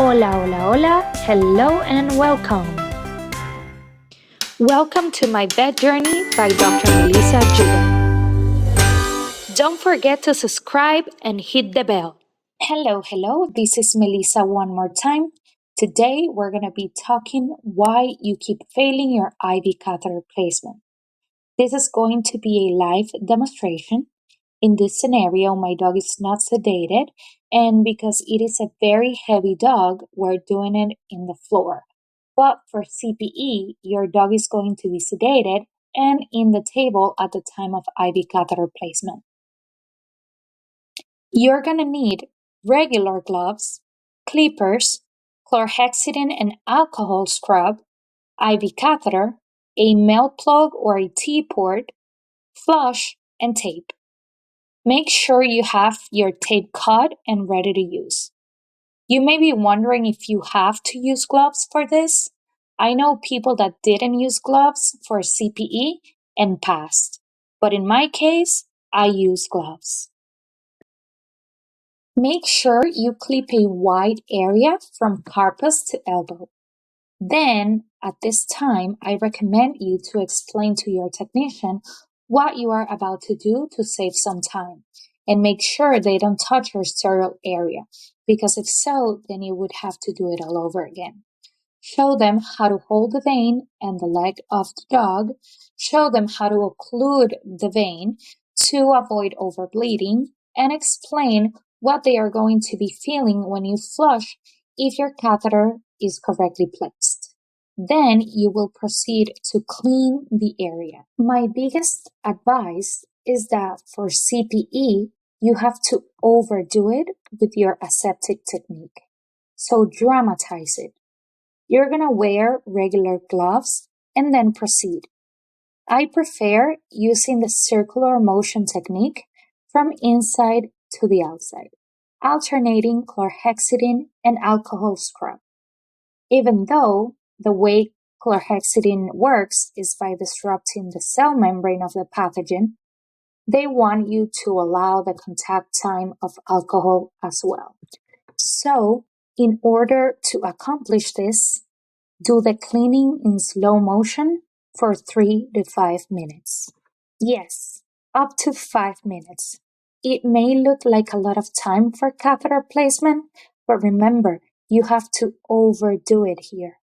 Hola, hola, hola, hello and welcome. Welcome to my vet journey by Dr. Melissa Judah. Don't forget to subscribe and hit the bell. Hello, this is Melissa one more time. Today we're going to be talking why you keep failing your IV catheter placement. This is going to be a live demonstration. In this scenario, my dog is not sedated, and because it is a very heavy dog, we're doing it in the floor. But for CPE, your dog is going to be sedated and in the table at the time of IV catheter placement. You're going to need regular gloves, clippers, chlorhexidine and alcohol scrub, IV catheter, a melt plug or a T-port, flush, and tape. Make sure you have your tape cut and ready to use. You may be wondering if you have to use gloves for this. I know people that didn't use gloves for CPE and passed, but in my case, I use gloves. Make sure you clip a wide area from carpus to elbow. Then, at this time, I recommend you to explain to your technician what you are about to do to save some time, and make sure they don't touch your sterile area, because if so, then you would have to do it all over again. Show them how to hold the vein and the leg of the dog. Show them how to occlude the vein to avoid overbleeding, and explain what they are going to be feeling when you flush if your catheter is correctly placed. Then you will proceed to clean the area. My biggest advice is that for CPE, you have to overdo it with your aseptic technique. So dramatize it. You're going to wear regular gloves and then proceed. I prefer using the circular motion technique from inside to the outside, alternating chlorhexidine and alcohol scrub. Even though the way chlorhexidine works is by disrupting the cell membrane of the pathogen, they want you to allow the contact time of alcohol as well. So, in order to accomplish this, do the cleaning in slow motion for 3 to 5 minutes. Yes, up to 5 minutes. It may look like a lot of time for catheter placement, but remember, you have to overdo it here.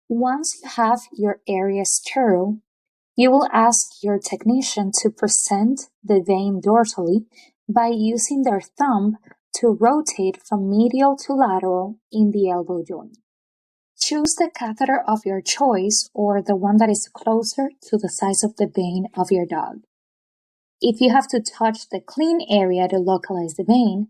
Once you have your area sterile, you will ask your technician to present the vein dorsally by using their thumb to rotate from medial to lateral in the elbow joint. Choose the catheter of your choice or the one that is closer to the size of the vein of your dog. If you have to touch the clean area to localize the vein,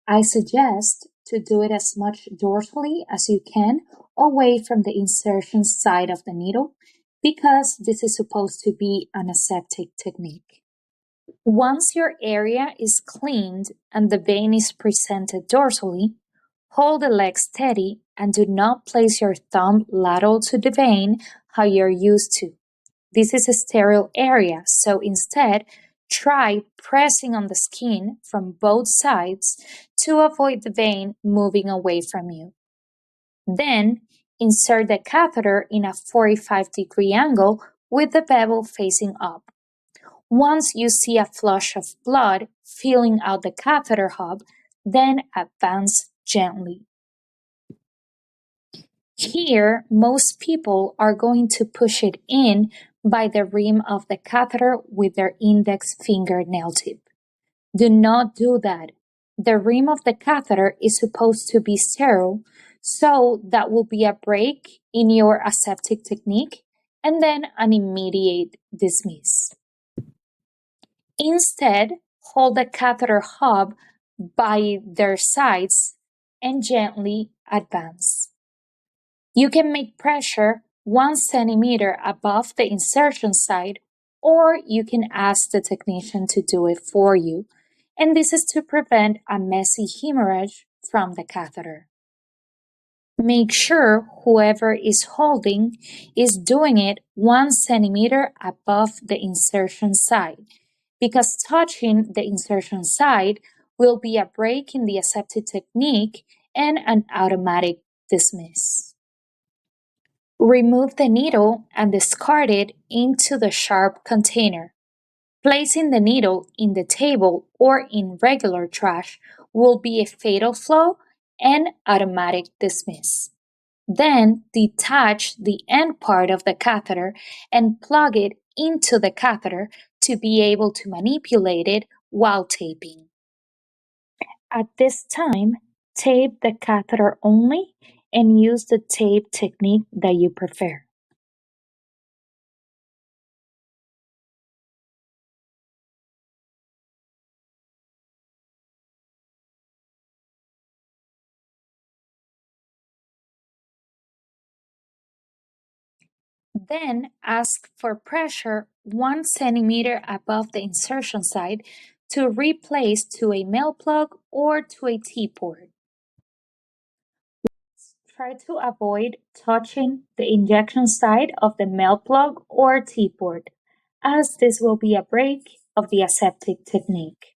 I suggest to do it as much dorsally as you can away from the insertion side of the needle, because this is supposed to be an aseptic technique. Once your area is cleaned and the vein is presented dorsally, hold the leg steady and do not place your thumb lateral to the vein how you're used to. This is a sterile area, so instead, try pressing on the skin from both sides to avoid the vein moving away from you. Then, insert the catheter in a 45-degree angle with the bevel facing up. Once you see a flush of blood filling out the catheter hub, then advance gently. Here, most people are going to push it in by the rim of the catheter with their index finger nail tip. Do not do that. The rim of the catheter is supposed to be sterile, so that will be a break in your aseptic technique and then an immediate dismiss. Instead, hold the catheter hub by their sides and gently advance. You can make pressure 1 centimeter above the insertion side, or you can ask the technician to do it for you, and this is to prevent a messy hemorrhage from the catheter. Make sure whoever is holding is doing it 1 centimeter above the insertion side, because touching the insertion site will be a break in the aseptic technique and an automatic dismiss. Remove the needle and discard it into the sharp container. Placing the needle in the table or in regular trash will be a fatal flaw and automatic dismiss. Then detach the end part of the catheter and plug it into the catheter to be able to manipulate it while taping. At this time, tape the catheter only and use the tape technique that you prefer. Then ask for pressure 1 centimeter above the insertion site to replace to a male plug or to a T-port. Try to avoid touching the injection site of the male plug or T-port, as this will be a break of the aseptic technique.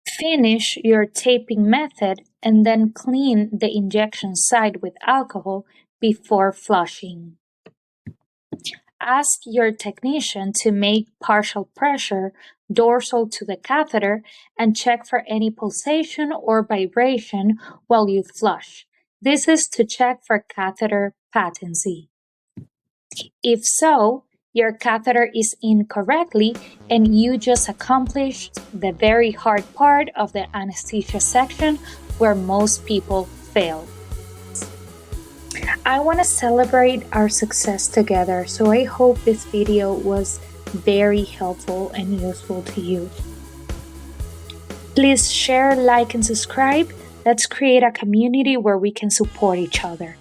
Finish your taping method and then clean the injection site with alcohol before flushing. Ask your technician to make partial pressure dorsal to the catheter and check for any pulsation or vibration while you flush. This is to check for catheter patency. If so, your catheter is in correctly and you just accomplished the very hard part of the anesthesia section where most people fail. I want to celebrate our success together, so I hope this video was very helpful and useful to you. Please share, like, and subscribe. Let's create a community where we can support each other.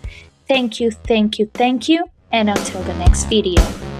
Thank you, thank you, thank you, and until the next video.